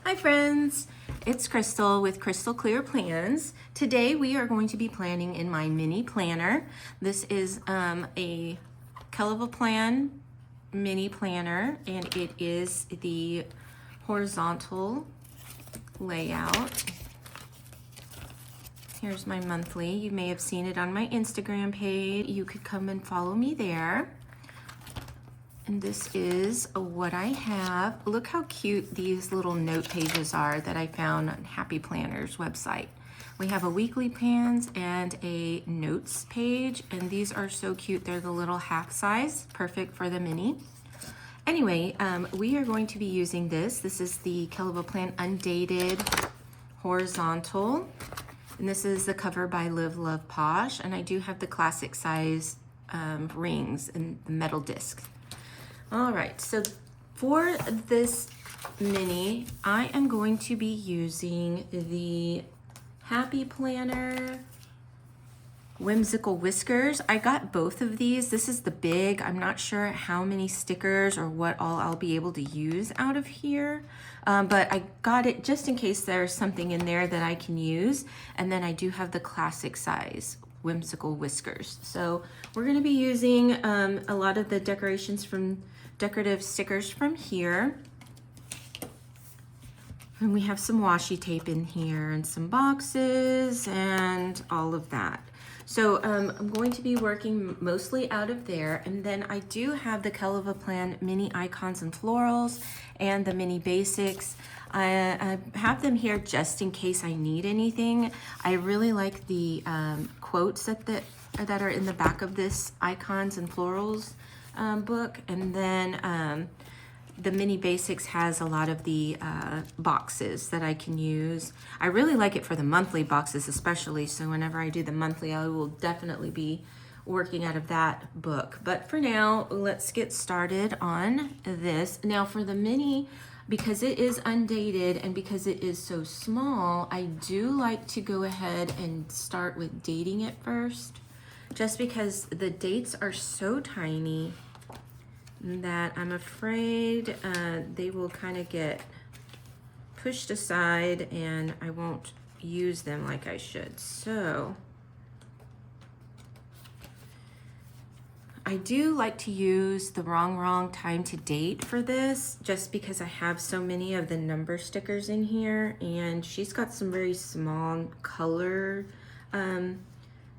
Hi friends, it's Crystal with Crystal Clear Plans. Today we are going to be planning in my mini planner. This is a Kell Plan mini planner, and it is the horizontal layout. Here's my monthly. You may have seen it on my Instagram page. You could come and follow me there. And this is what I have. Look how cute these little note pages are that I found on Happy Planner's website. We have a weekly plans and a notes page, and these are so cute. They're the little half size, perfect for the mini. Anyway, we are going to be using this. This is the Kell Plan Undated Horizontal. And this is the cover by Live Love Posh. And I do have the classic size rings and the metal disc. All right, so for this mini, I am going to be using the Happy Planner Whimsical Whiskers. I got both of these. This is the big. I'm not sure how many stickers or what all I'll be able to use out of here, but I got it just in case there's something in there that I can use. And then I do have the classic size Whimsical Whiskers. So we're gonna be using a lot of the decorative stickers from here. And we have some washi tape in here and some boxes and all of that. So I'm going to be working mostly out of there. And then I do have the Kell Plan mini icons and florals and the mini basics. I have them here just in case I need anything. I really like the quotes that are in the back of this icons and florals book. And then the mini basics has a lot of the boxes that I can use. I really like it for the monthly boxes especially, so whenever I do the monthly, I will definitely be working out of that book. But for now, let's get started on this. Now for the mini, because it is undated and because it is so small, I do like to go ahead and start with dating it first, just because the dates are so tiny that I'm afraid they will kind of get pushed aside and I won't use them like I should. So I do like to use the wrong time to date for this, just because I have so many of the number stickers in here, and she's got some very small color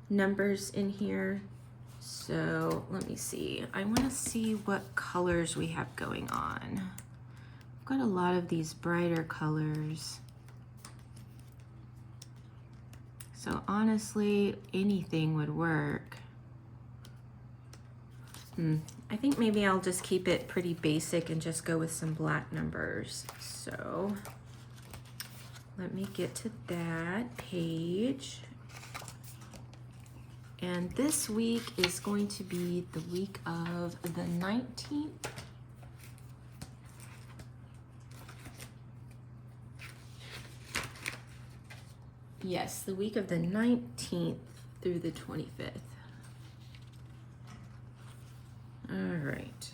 numbers in here. So let me see. I want to see what colors we have going on. I've got a lot of these brighter colors. So honestly, anything would work. I think maybe I'll just keep it pretty basic and just go with some black numbers. So let me get to that page. And this week is going to be the week of the 19th. Yes, the week of the 19th through the 25th. All right.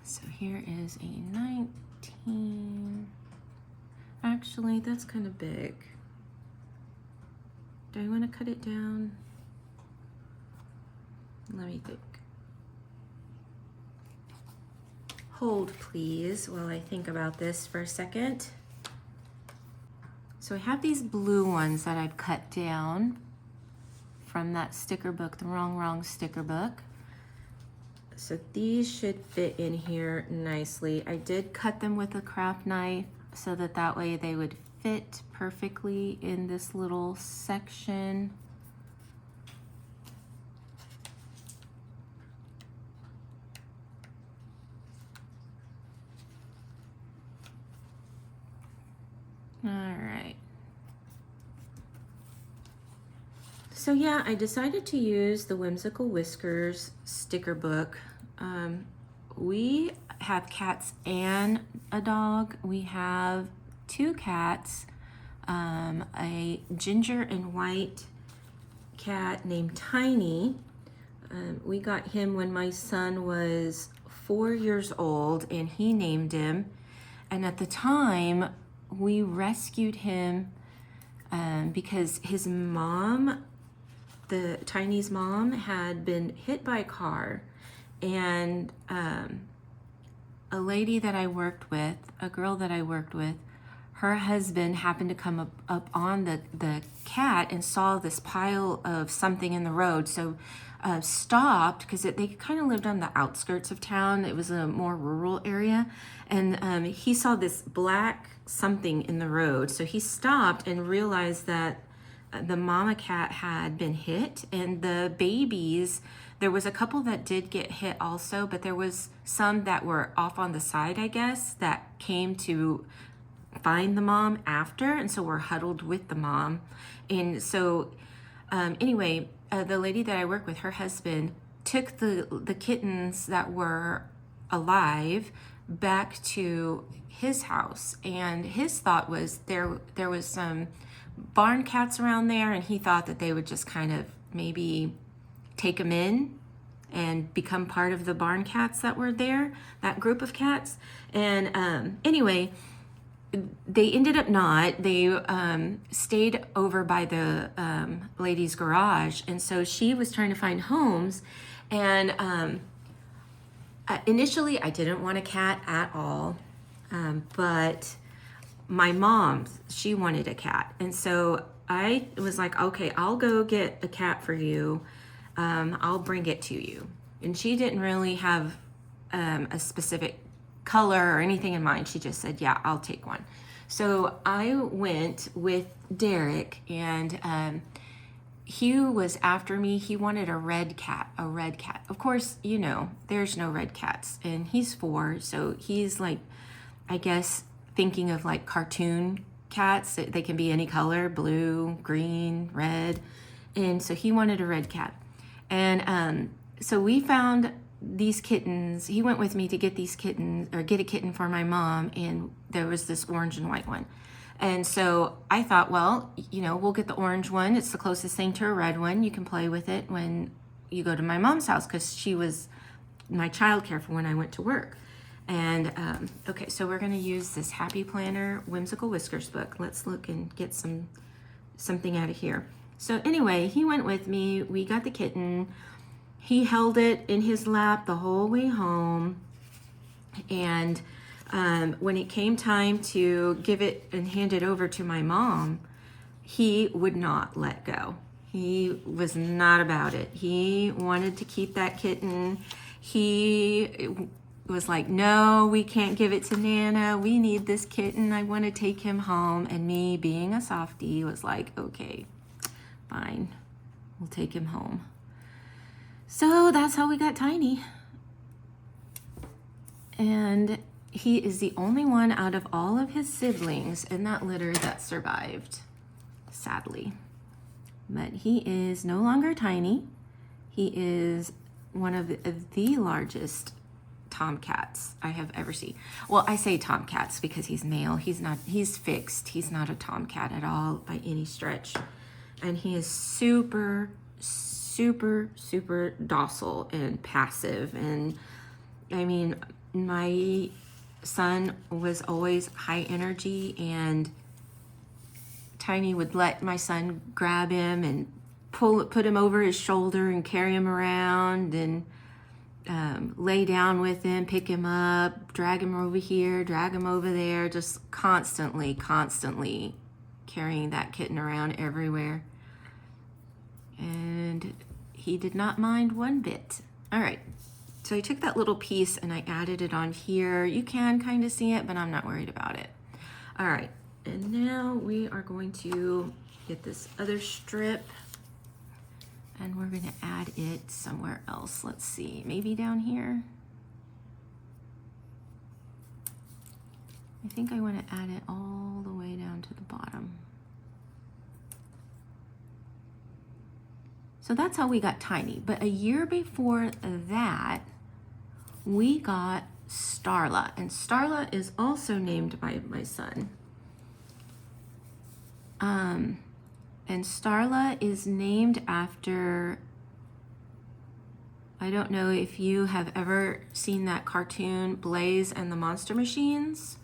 So here is a 19. Actually, that's kind of big. Do I want to cut it down? Let me think. Hold, please, while I think about this for a second. So I have these blue ones that I've cut down from that sticker book, the wrong sticker book. So these should fit in here nicely. I did cut them with a craft knife so that way they would fit perfectly in this little section. All right. So yeah, I decided to use the Whimsical Whiskers sticker book. We have cats and a dog. We have 2 cats, a ginger and white cat named Tiny, We got him when my son was 4 years old, and he named him. And at the time, we rescued him because his mom, the Tiny's mom, had been hit by a car. And a lady that I worked with, a girl that I worked with, her husband happened to come up on the cat and saw this pile of something in the road. So stopped, because they kind of lived on the outskirts of town. It was a more rural area. And he saw this black something in the road. So he stopped and realized that the mama cat had been hit, and the babies, there was a couple that did get hit also, but there was some that were off on the side, I guess, that came to find the mom after, and so we're huddled with the mom. And so anyway, the lady that I work with, her husband took the kittens that were alive back to his house, and his thought was there was some barn cats around there, and he thought that they would just kind of maybe take them in and become part of the barn cats that were there, that group of cats. And anyway, they ended up not. They stayed over by the lady's garage, and so she was trying to find homes. And initially, I didn't want a cat at all, but my mom, she wanted a cat, and so I was like, okay, I'll go get a cat for you. I'll bring it to you. And she didn't really have a specific color or anything in mind. She just said, yeah, I'll take one. So I went with Derek, and he was after me. He wanted a red cat. Of course, you know, there's no red cats, and he's 4, so he's like, I guess, thinking of like cartoon cats. They can be any color, blue, green, red. And so he wanted a red cat. And so we found these kittens. He went with me to get these kittens, or get a kitten for my mom, and there was this orange and white one. And so I thought, well, you know, we'll get the orange one. It's the closest thing to a red one. You can play with it when you go to my mom's house, because she was my childcare for when I went to work. And okay, so we're going to use this Happy Planner Whimsical Whiskers book. Let's look and get something out of here. So anyway, he went with me. We got the kitten. He held it in his lap the whole way home. And when it came time to give it and hand it over to my mom, he would not let go. He was not about it. He wanted to keep that kitten. He was like, no, we can't give it to Nana. We need this kitten. I want to take him home. And me, being a softie, was like, okay, fine. We'll take him home. So that's how we got Tiny. And he is the only one out of all of his siblings in that litter that survived, sadly. But he is no longer tiny. He is one of the largest tomcats I have ever seen. Well, I say tomcats because he's male. He's fixed. He's not a tomcat at all by any stretch. And he is super, super, super docile and passive. And I mean, my son was always high energy, and Tiny would let my son grab him and put him over his shoulder and carry him around, and lay down with him, pick him up, drag him over here, drag him over there, just constantly carrying that kitten around everywhere. And he did not mind one bit. All right, so I took that little piece and I added it on here. You can kind of see it, but I'm not worried about it. All right, and now we are going to get this other strip, and we're going to add it somewhere else. Let's see, maybe down here. I think I want to add it all the way down to the bottom. So that's how we got Tiny. But a year before that, we got Starla. And Starla is also named by my son. And Starla is named after I don't know if you have ever seen that cartoon Blaze and the Monster Machines,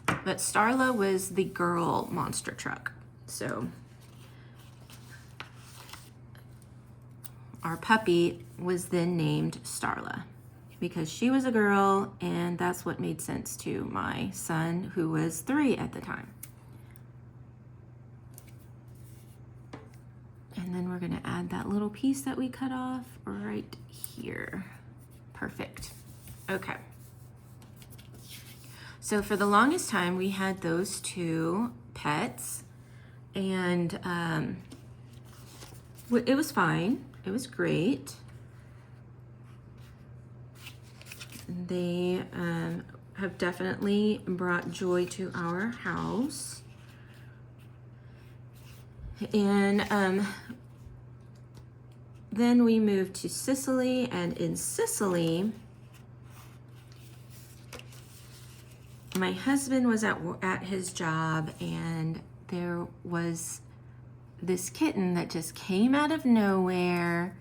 but Starla was the girl monster truck. So our puppy was then named Starla because she was a girl, and that's what made sense to my son, who was 3 at the time. And then we're gonna add that little piece that we cut off right here. Perfect. Okay. So for the longest time, we had those 2 pets, and it was fine. It was great. They have definitely brought joy to our house. And then we moved to Sicily, and in Sicily, my husband was at his job, and there was this kitten that just came out of nowhere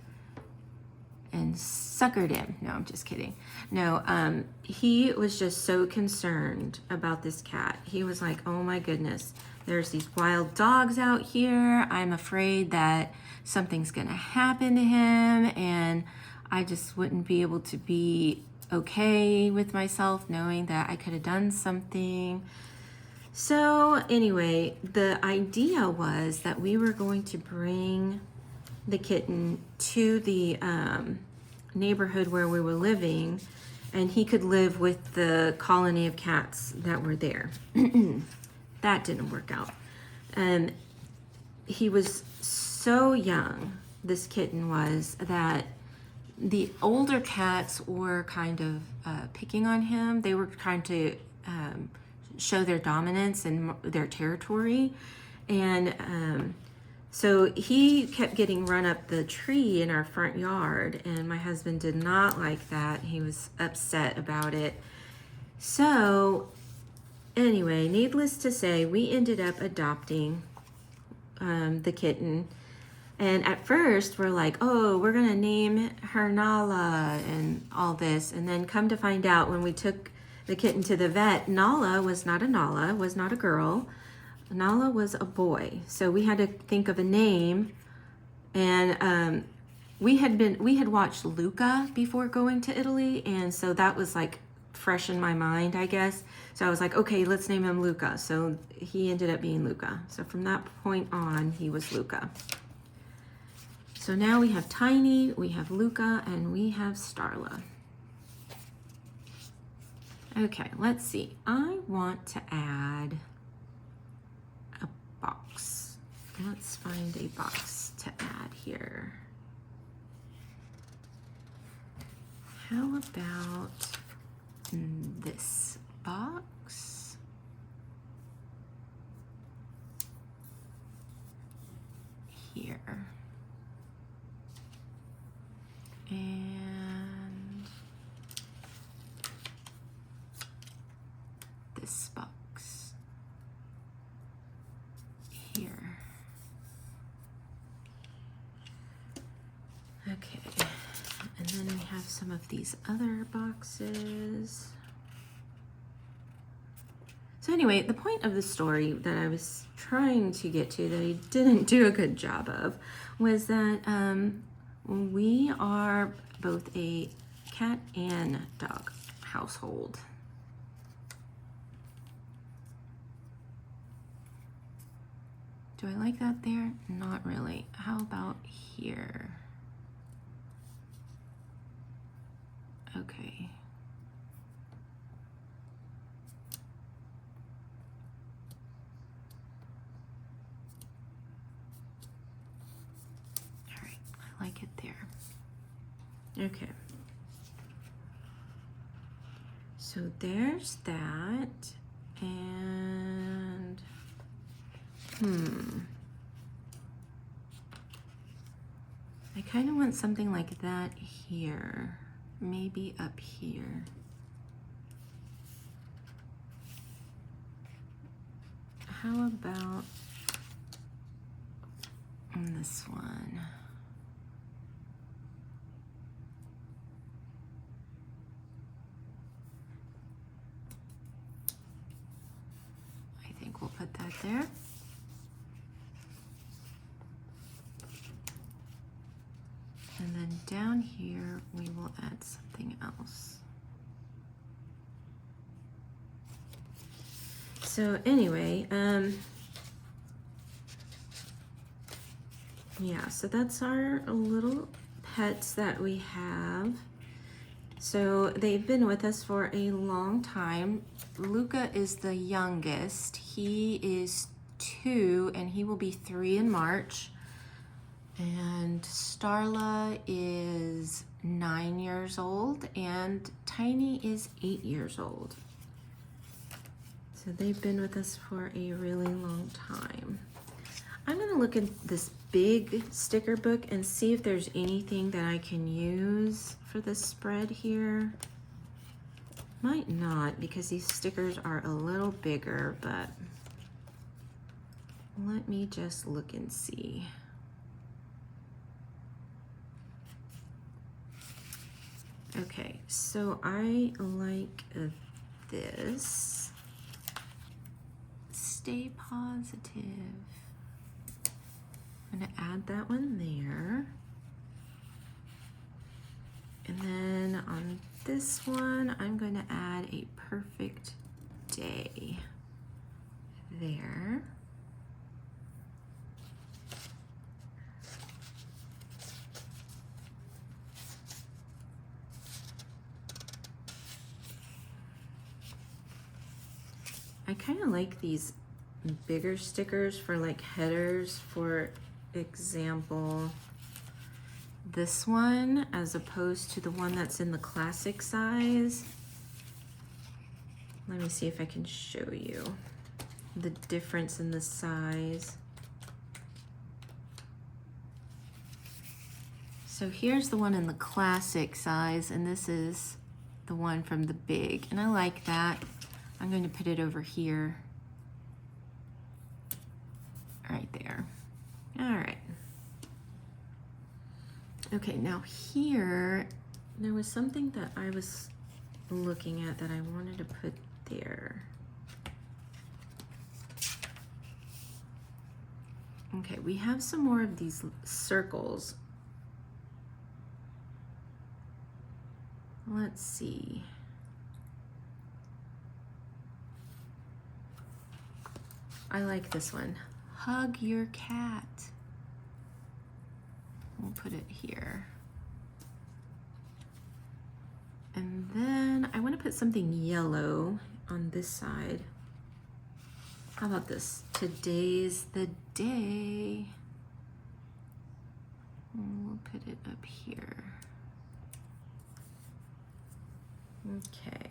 and suckered him. No, I'm just kidding. No, he was just so concerned about this cat. He was like, oh my goodness, there's these wild dogs out here. I'm afraid that something's gonna happen to him, and I just wouldn't be able to be okay with myself knowing that I could have done something. So anyway, the idea was that we were going to bring the kitten to the neighborhood where we were living, and he could live with the colony of cats that were there. That didn't work out. And he was so young, this kitten was, that the older cats were kind of picking on him. They were trying to show their dominance and their territory. And so he kept getting run up the tree in our front yard, and my husband did not like that. He was upset about it. So anyway, needless to say, we ended up adopting the kitten. And at first we're like, oh, we're gonna name her Nala and all this. And then come to find out, when we took the kitten to the vet, Nala was not a Nala, was not a girl. Nala was a boy. So we had to think of a name. And we had watched Luca before going to Italy, and so that was like fresh in my mind, I guess. So I was like, okay, let's name him Luca. So he ended up being Luca. So from that point on, he was Luca. So now we have Tiny, we have Luca, and we have Starla. Okay, let's see. I want to add a box. Let's find a box to add here. How about this box? Here. And this box here. Okay, and then we have some of these other boxes. So anyway, the point of the story that I was trying to get to, that I didn't do a good job of, was that we are both a cat and dog household. Do I like that there? Not really. How about here? Okay. All right, I like it there. Okay. So there's that, and I kind of want something like that here, maybe up here. How about on this one? right there. And then down here, we will add something else. So anyway, yeah, so that's our little pets that we have. So they've been with us for a long time. Luca is the youngest. He is 2 and he will be 3 in March. And Starla is 9 years old and Tiny is 8 years old. So they've been with us for a really long time. I'm gonna look at this big sticker book and see if there's anything that I can use for this spread here. Might not, because these stickers are a little bigger, but let me just look and see. Okay, so I like this. Stay positive. I'm gonna add that one there. And then on this one, I'm going to add a perfect day there. I kind of like these bigger stickers for like headers, for example, this one as opposed to the one that's in the classic size. Let me see if I can show you the difference in the size. So here's the one in the classic size, and this is the one from the big, and I like that. I'm going to put it over here, right there. All right. Okay, now here, there was something that I was looking at that I wanted to put there. Okay, we have some more of these circles. Let's see. I like this one. Hug your cat. We'll put it here. And then I want to put something yellow on this side. How about this? Today's the day. We'll put it up here. Okay.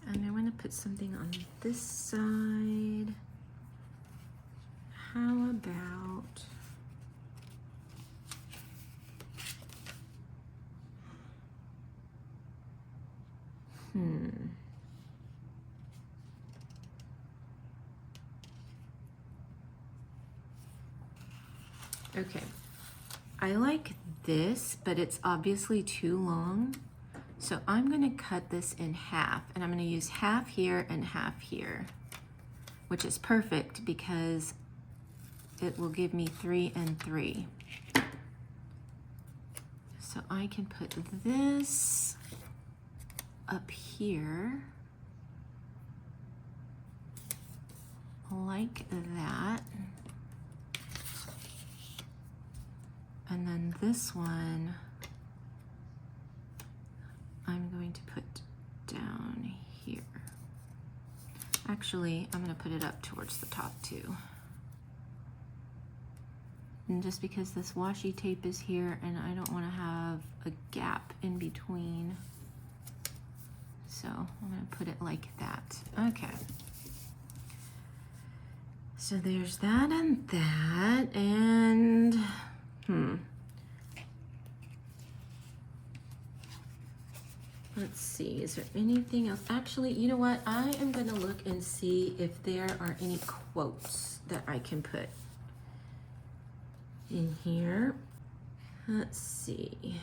And I want to put something on this side. How about okay. I like this, but it's obviously too long. So I'm going to cut this in half, and I'm going to use half here and half here, which is perfect because it will give me 3 and 3. So I can put this up here like that. And then this one I'm going to put down here. Actually, I'm going to put it up towards the top too. And just because this washi tape is here and I don't want to have a gap in between, so I'm going to put it like that. Okay. So there's that and that, and let's see, is there anything else? Actually, you know what? I am going to look and see if there are any quotes that I can put in here. Let's see.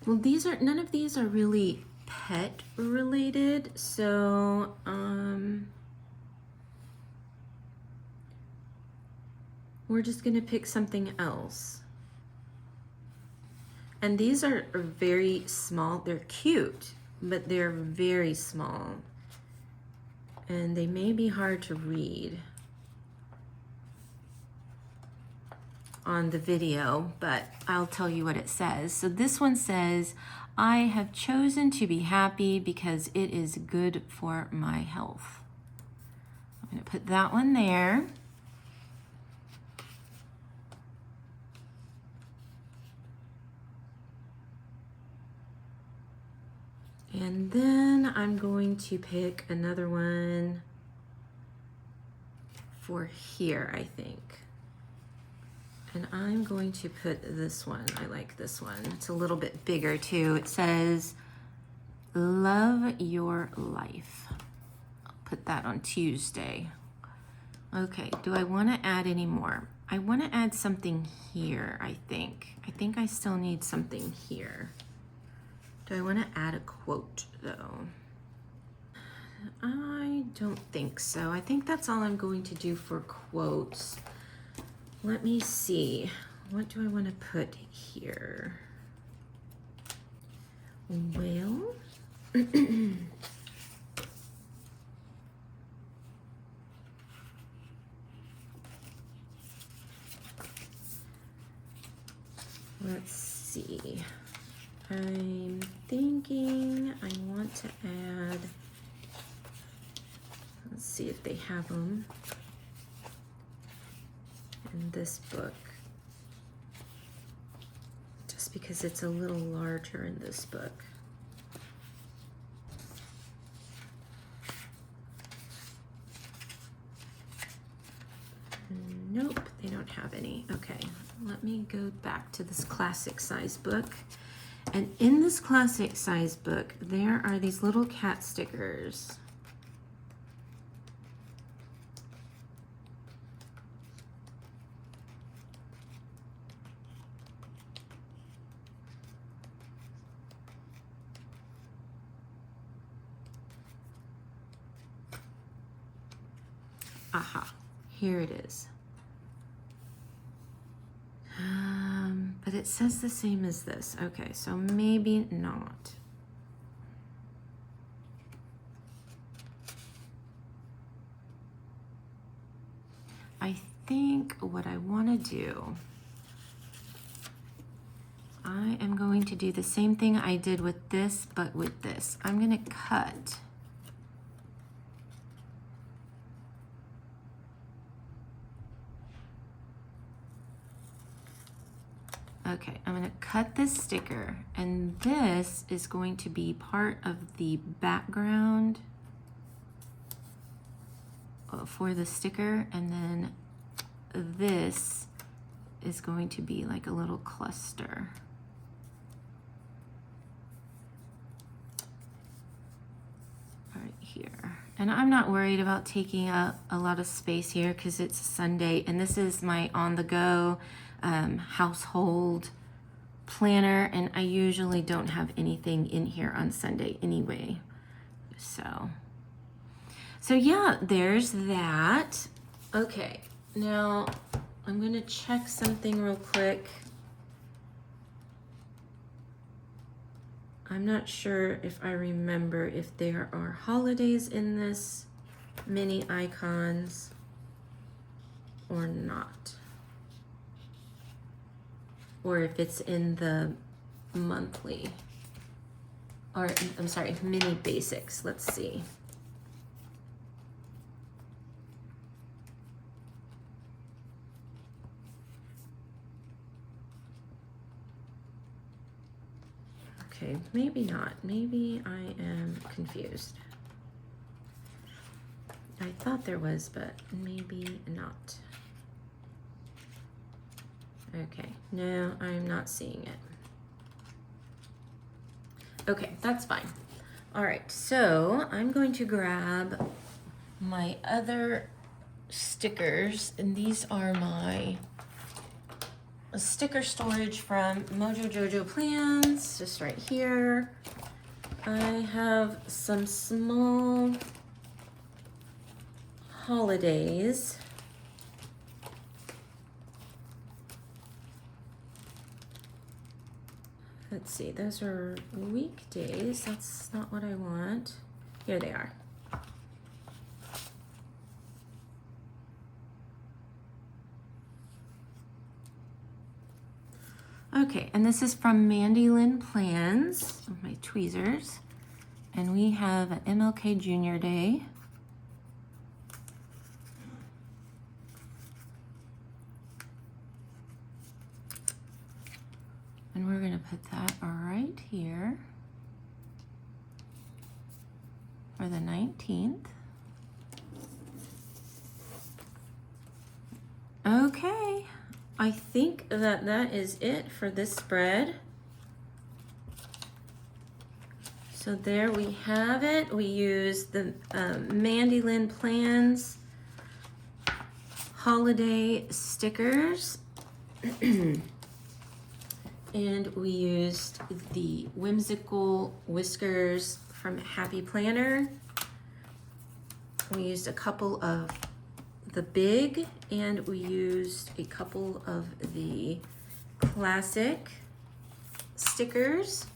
Well, none of these are really pet related, so we're just gonna pick something else. And these are very small. They're cute, but they're very small. And they may be hard to read on the video, but I'll tell you what it says. So this one says, I have chosen to be happy because it is good for my health. I'm gonna put that one there. And then I'm going to pick another one for here, I think. And I'm going to put this one. I like this one. It's a little bit bigger too. It says, love your life. I'll put that on Tuesday. Okay, do I want to add any more? I want to add something here, I think. I think I still need something here. Do I want to add a quote though? I don't think so. I think that's all I'm going to do for quotes. Let me see. What do I want to put here? Well, let's see. I'm thinking I want to add, let's see if they have them in this book, just because it's a little larger in this book. Nope, they don't have any. Okay, let me go back to this classic size book. And in this classic size book, there are these little cat stickers. Aha, here it is. But it says the same as this. Okay, so maybe not. I think what I want to do, I am going to do the same thing I did with this, but with this. I'm going to cut. Okay, I'm gonna cut this sticker, and this is going to be part of the background for the sticker, and then this is going to be like a little cluster. Right here. And I'm not worried about taking up a lot of space here because it's Sunday, and this is my on-the-go household planner, and I usually don't have anything in here on Sunday anyway. So yeah, there's that. Okay, now I'm gonna check something real quick. I'm not sure if I remember if there are holidays in this mini icons or not. Or if it's in the monthly, or I'm sorry, mini basics. Let's see. Okay, maybe not. Maybe I am confused. I thought there was, but maybe not. Okay, no, I'm not seeing it. Okay, that's fine. All right, so I'm going to grab my other stickers, and these are my a sticker storage from Mojo Jojo Plans, just right here. I have some small holidays. Let's see, those are weekdays. That's not what I want. Here they are. Okay, and this is from Mandy Lynn Plans, my tweezers. And we have an MLK Junior Day. And we're gonna put that right here for the 19th. Okay, I think that is it for this spread. So there we have it. We used the Mandy Lynn Plans holiday stickers. And we used the Whimsical Whiskers from Happy Planner. We used a couple of the big, and we used a couple of the classic stickers.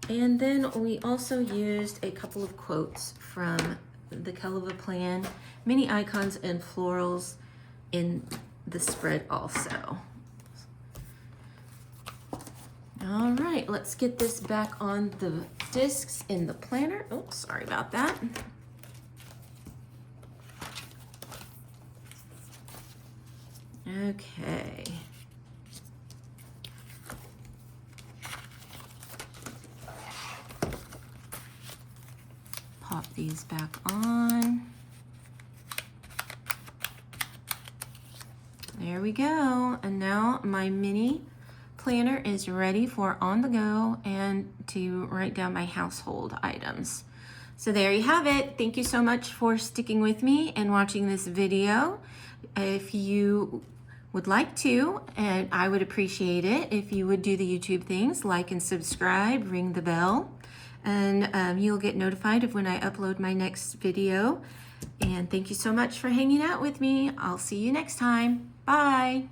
And then we also used a couple of quotes from the Kell Plan, mini icons and florals in the spread also. All right, let's get this back on the discs in the planner. Oh, sorry about that. Okay. Pop these back on. There we go. And now my mini planner is ready for on the go and to write down my household items. So there you have it. Thank you so much for sticking with me and watching this video. If you would like to, and I would appreciate it if you would do the YouTube things, like and subscribe, ring the bell, and you'll get notified of when I upload my next video. And thank you so much for hanging out with me. I'll see you next time. Bye.